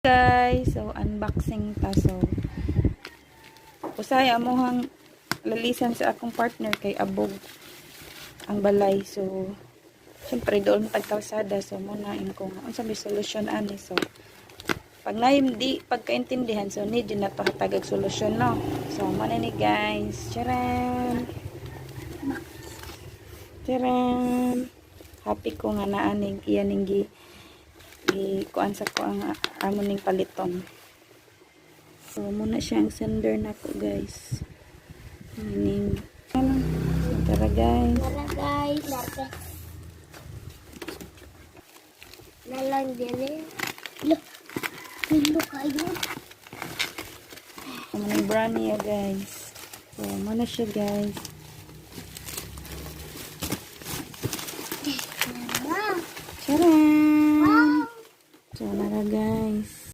Guys, so unboxing ta. So usay amohang lalisan sa akong partner kay abog ang balay. So syempre doon pagkalsada, so muna kung unsa may solusyon ani. So pag naim di pagkaintindihan, so need na to hatagag solusyon, no. So muna ni guys, charan charan, happy ko nga naaning iyaning kuan sa ko ang amon ning paliton. So muna siya ang sender na ko guys. Ning tara guys. Nalang dili. Lo kayo. Ang brownie ya guys. So muna siya guys.